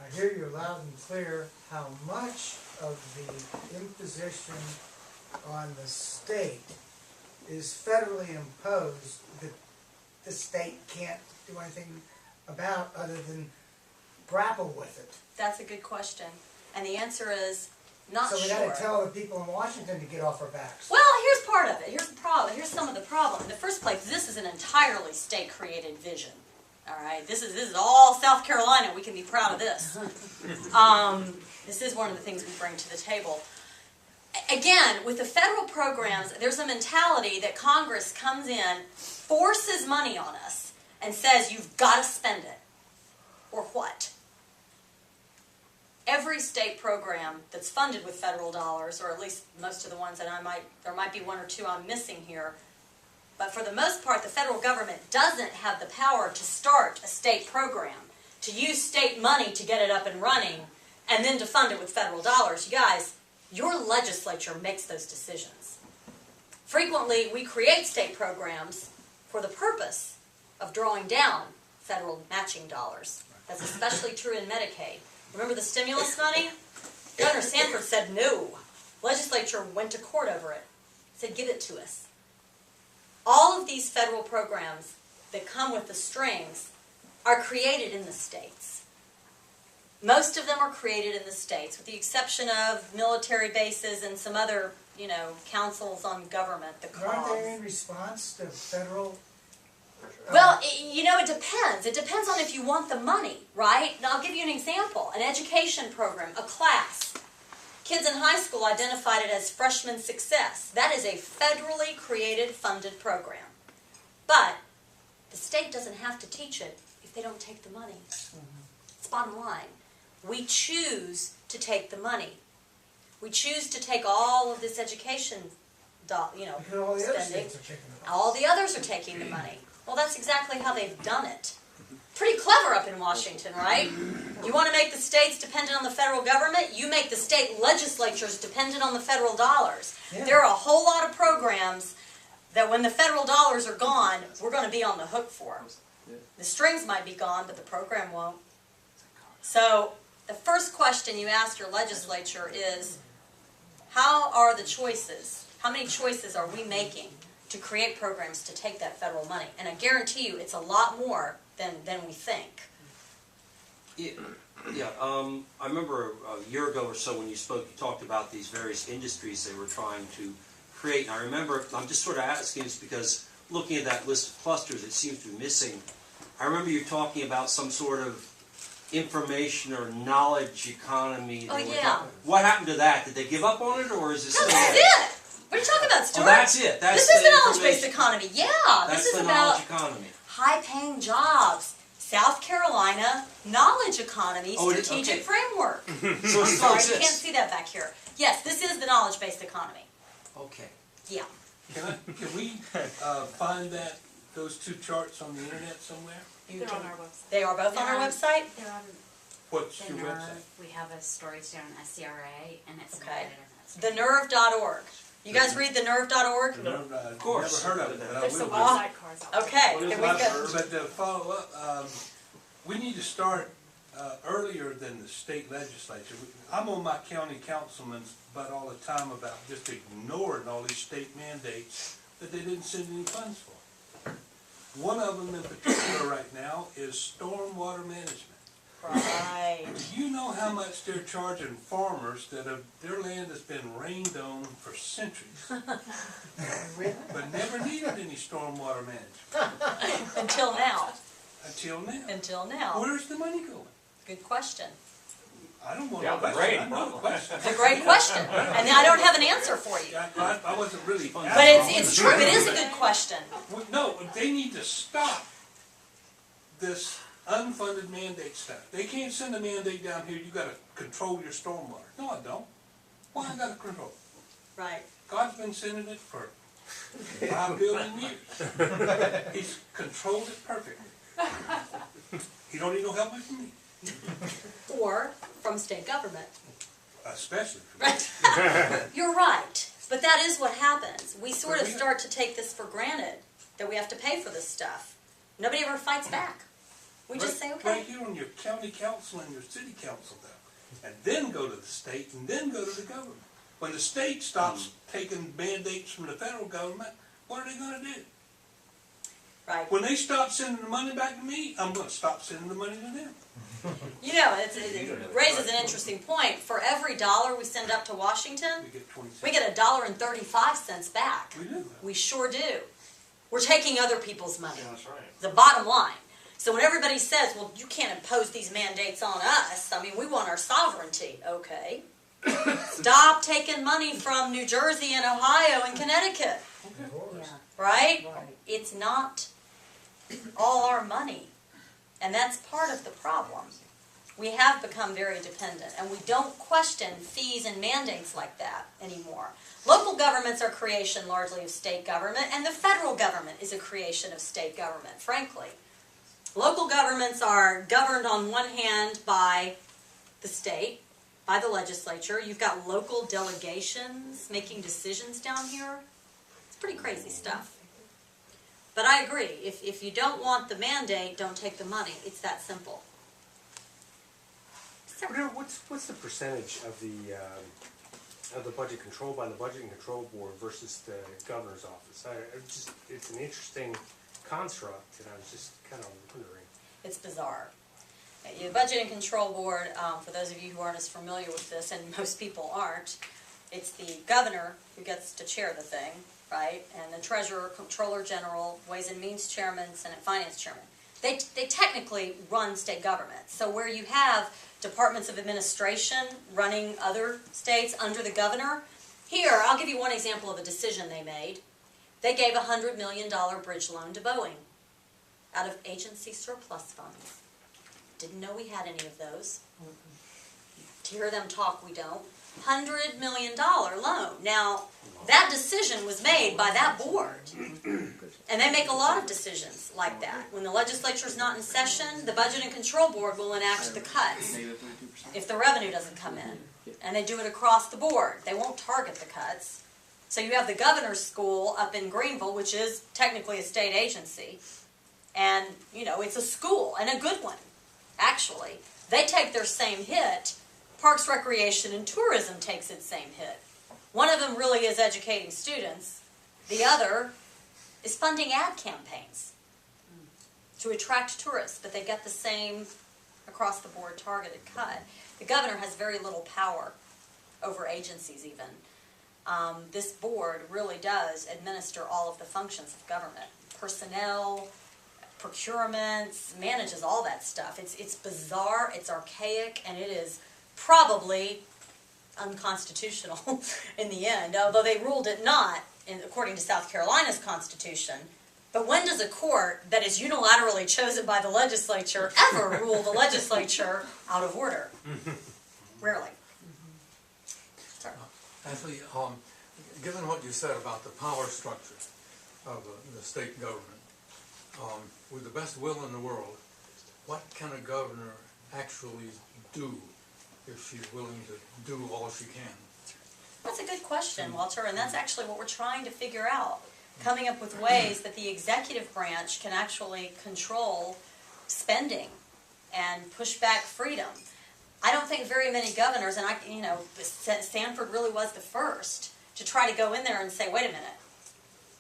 I hear you loud and clear. How much of the imposition on the state is federally imposed that the state can't do anything about other than grapple with it? That's a good question. And the answer is not So we sure. gotta tell the people in Washington to get off our backs. Well, here's part of it. Here's the problem. Here's some of the problem. In the first place, this is an entirely state-created vision. All right, this is all South Carolina. We can be proud of this. This is one of the things we bring to the table. Again, with the federal programs, there's a mentality that Congress comes in, forces money on us, and says you've got to spend it. Or what? Every state program that's funded with federal dollars, or at least most of the ones that there might be one or two I'm missing here, but for the most part, the federal government doesn't have the power to start a state program, to use state money to get it up and running, and then to fund it with federal dollars. You guys, your legislature makes those decisions. Frequently, we create state programs for the purpose of drawing down federal matching dollars. That's especially true in Medicaid. Remember the stimulus money? Governor Sanford said no. Legislature went to court over it. Said give it to us. All of these federal programs that come with the strings are created in the states. Most of them are created in the states, with the exception of military bases and some other, councils on government, the COGS. Aren't they in response to federal? Well, it depends. It depends on if you want the money, right? Now, I'll give you an example. An education program, a class. Kids in high school identified it as freshman success. That is a federally created, funded program. But the state doesn't have to teach it if they don't take the money. It's bottom line. We choose to take the money. We choose to take all of this education, Because all the other spending. states are taking the money. All the others are taking the money. Well, that's exactly how they've done it. Pretty clever up in Washington, right? You want to make the states dependent on the federal government? You make the state legislatures dependent on the federal dollars. Yeah. There are a whole lot of programs that when the federal dollars are gone, we're going to be on the hook for. The strings might be gone, but the program won't. So the first question you ask your legislature is, how are the choices? How many choices are we making to create programs to take that federal money? And I guarantee you it's a lot more than we think. Yeah, I remember a year ago or so when you spoke, you talked about these various industries they were trying to create. And I remember, I'm just sort of asking this because looking at that list of clusters, it seems to be missing. I remember you talking about some sort of information or knowledge economy. Oh, yeah. What happened to that? Did they give up on it, or is it still No, that's there? it. What are you talking about, Stuart? Oh, that's it. That's this is the the knowledge-based information. economy. Yeah, That's this is the about knowledge economy. high-paying jobs. South Carolina knowledge economy Oh, it is? strategic Okay. framework. So I'm it still sorry, you exists. can't see that back here. Yes, this is the knowledge-based economy. Okay. Yeah. Can we find those two charts on the internet somewhere? They're on our website. They are both on our website? They're on What's the your NERV. website? We have a storage there on SCRA, and it's Okay. embedded in that. TheNerve.org. You guys read thenerve.org? Of course. Never heard of it, but I There's some will. Well, website cards out Okay. But Then we've got, to follow up, we need to start earlier than the state legislature. I'm on my county councilman's butt all the time about just ignoring all these state mandates that they didn't send any funds for. One of them in particular right now is stormwater management. right. Do you know how much they're charging farmers that their land has been rained on for centuries, but never needed any stormwater management Until now. until now? Until now. Where's the money going? Good question. I don't want Yeah, to the question. rain, I know the question. It's a great question. And I don't have an answer for you. I wasn't really. But it's true. It is a good question. No, they need to stop this unfunded mandate stuff. They can't send a mandate down here, you gotta control your stormwater. No, I don't. Why I gotta control it? Right. God's been sending it for 5 billion years. He's controlled it perfectly. He don't need no help from me, Or from state government. especially. Right. You're right. But that is what happens. We sort of start to take this for granted, that we have to pay for this stuff. Nobody ever fights back. We just say, Right okay. here on your county council and your city council though. And then go to the state and then go to the government. When the state stops taking mandates from the federal government, what are they gonna do? Right. When they stop sending the money back to me, I'm gonna stop sending the money to them. You know, it raises an interesting point. For every $1 we send up to Washington, We get 20 cents. we get $1.35 back. We do. We sure do. We're taking other people's money. Yeah, that's right. The bottom line. So when everybody says, well, you can't impose these mandates on us, I mean, we want our sovereignty. Okay. Stop taking money from New Jersey and Ohio and Connecticut, Yeah. right? Right. It's not all our money. And that's part of the problem. We have become very dependent, and we don't question fees and mandates like that anymore. Local governments are creation largely of state government, and the federal government is a creation of state government, frankly. Local governments are governed on one hand by the state, by the legislature. You've got local delegations making decisions down here. It's pretty crazy stuff. But I agree, if you don't want the mandate, don't take the money. It's that simple. What's the percentage of the budget controlled by the Budget and Control Board versus the governor's office? It's an interesting construct, and I was just kind of wondering. It's bizarre. The Budget and Control Board, for those of you who aren't as familiar with this, and most people aren't, it's the governor who gets to chair the thing, right? And the treasurer, comptroller general, Ways and Means chairman, Senate finance chairman. They technically run state government. So where you have departments of administration running other states under the governor, here, I'll give you one example of a decision they made. They gave a $100 million bridge loan to Boeing out of agency surplus funds. Didn't know we had any of those. To hear them talk, we don't. $100 million loan. Now, that decision was made by that board. And they make a lot of decisions like that. When the legislature's not in session, the Budget and Control Board will enact the cuts if the revenue doesn't come in. And they do it across the board. They won't target the cuts. So you have the governor's school up in Greenville, which is technically a state agency. And, you know, it's a school, and a good one, actually. They take their same hit. Parks, Recreation, and Tourism takes its same hit. One of them really is educating students. The other is funding ad campaigns to attract tourists, but they get the same across-the-board targeted cut. The governor has very little power over agencies even. This board really does administer all of the functions of government. Personnel, procurements, manages all that stuff. It's bizarre, it's archaic, and it is probably unconstitutional in the end, although they ruled it not, according to South Carolina's constitution. But when does a court that is unilaterally chosen by the legislature ever rule the legislature out of order? Rarely. Sorry. Ashley, given what you said about the power structure of the state government, with the best will in the world, what can a governor actually do if she's willing to do all she can? That's a good question, Walter, and that's actually what we're trying to figure out. Coming up with ways that the executive branch can actually control spending and push back freedom. I don't think very many governors, and Sanford really was the first to try to go in there and say, wait a minute,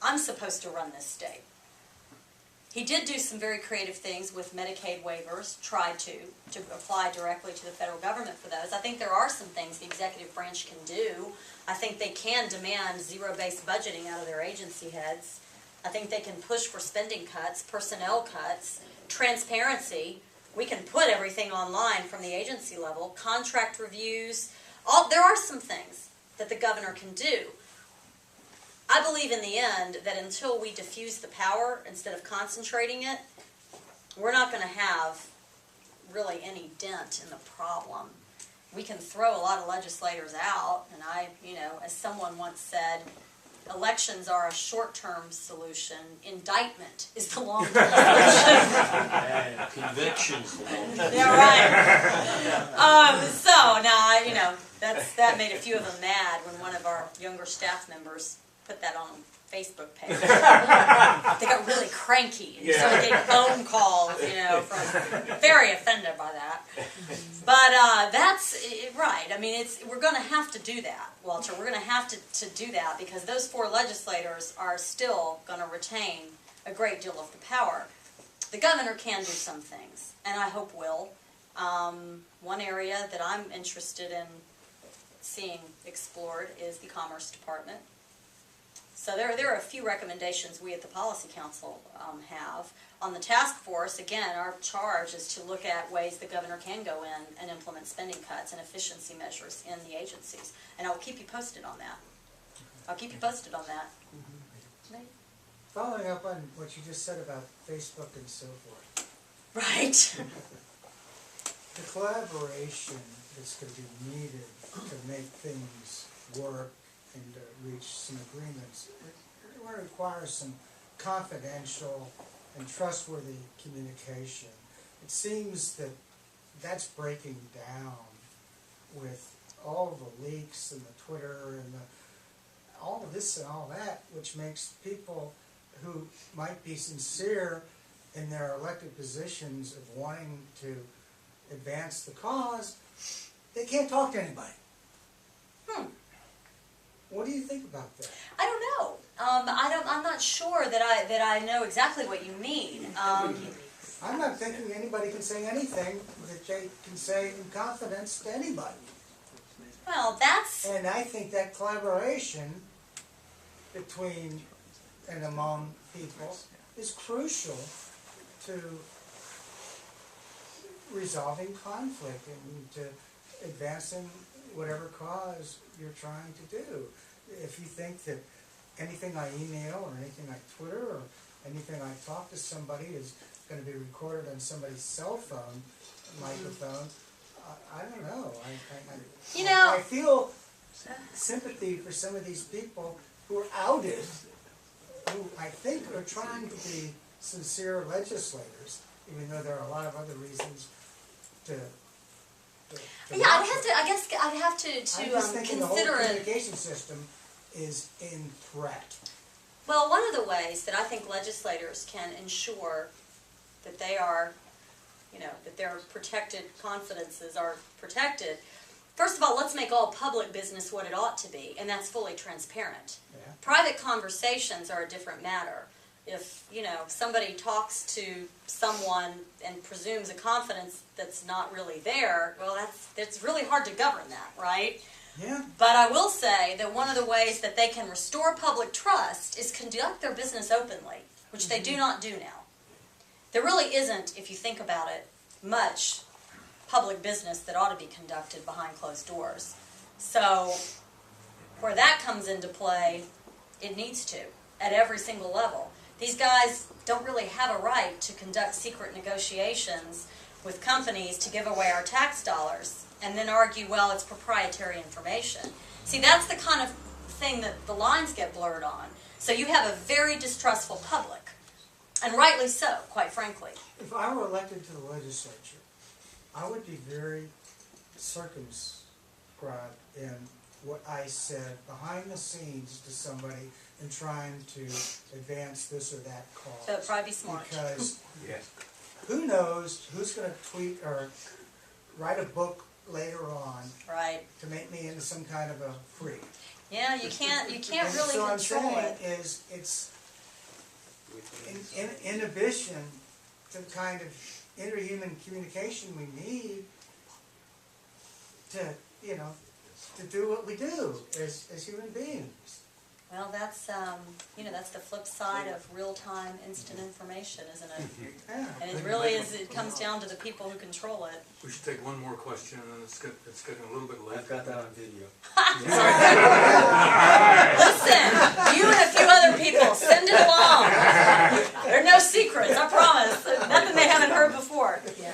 I'm supposed to run this state. He did do some very creative things with Medicaid waivers, tried to apply directly to the federal government for those. I think there are some things the executive branch can do. I think they can demand zero-based budgeting out of their agency heads. I think they can push for spending cuts, personnel cuts, transparency. We can put everything online from the agency level, contract reviews. There are some things that the governor can do. I believe in the end that until we diffuse the power instead of concentrating it, we're not going to have really any dent in the problem. We can throw a lot of legislators out, and as someone once said, elections are a short-term solution. Indictment is the long-term solution. And convictions. Yeah, right. So now, that made a few of them mad when one of our younger staff members put that on a Facebook page. They got really cranky and started getting phone calls, from very offended by that. But that's right. I mean, we're going to have to do that, Walter. We're going to have to do that because those 4 legislators are still going to retain a great deal of the power. The governor can do some things, and I hope will. One area that I'm interested in seeing explored is the Commerce Department. So there are a few recommendations we at the Policy Council have. On the task force, again, our charge is to look at ways the governor can go in and implement spending cuts and efficiency measures in the agencies. And I'll keep you posted on that. I'll keep you posted on that. Following up on what you just said about Facebook and so forth, Right. the collaboration that's going to be needed to make things work and reach some agreements, it will require some confidential and trustworthy communication. It seems that that's breaking down with all the leaks and the Twitter and all of this and all that, which makes people who might be sincere in their elected positions of wanting to advance the cause, they can't talk to anybody. What do you think about that? I don't know. I'm not sure that I know exactly what you mean. I'm not thinking anybody can say anything that they can say in confidence to anybody. Well, that's And I think that collaboration between and among people is crucial to resolving conflict and to advancing whatever cause you're trying to do. If you think that anything I email or anything I Twitter or anything I talk to somebody is going to be recorded on somebody's cell phone, microphone, I don't know. I feel sympathy for some of these people who are outed, who I think are trying to be sincere legislators, even though there are a lot of other reasons to yeah. I guess I'd have to I'm just thinking the whole consider it. communication system is in threat. Well, one of the ways that I think legislators can ensure that they are, that their protected confidences are protected. First of all, let's make all public business what it ought to be, and that's fully transparent. Yeah. Private conversations are a different matter. If, somebody talks to someone and presumes a confidence that's not really there, well, it's really hard to govern that, right? Yeah. But I will say that one of the ways that they can restore public trust is conduct their business openly, which they do not do now. There really isn't, if you think about it, much public business that ought to be conducted behind closed doors. So where that comes into play, it needs to, at every single level. These guys don't really have a right to conduct secret negotiations with companies to give away our tax dollars and then argue, well, it's proprietary information. See, that's the kind of thing that the lines get blurred on. So you have a very distrustful public, and rightly so, quite frankly. If I were elected to the legislature, I would be very circumscribed in what I said behind the scenes to somebody in trying to advance this or that cause. So it'd probably be smart. Because Yes. who knows who's going to tweet or write a book later on Right. to make me into some kind of a freak. Yeah, you can't And really so I'm control saying it. is it's inhibition to the kind of interhuman communication we need to, to do what we do as human beings. Well, that's that's the flip side of real-time instant information, isn't it? Yeah. And it really is. It comes down to the people who control it. We should take one more question, and it's getting a little bit late. I've got that on video. Listen, you and a few other people, send it along. There are no secrets, I promise. Nothing they haven't heard before. Yeah.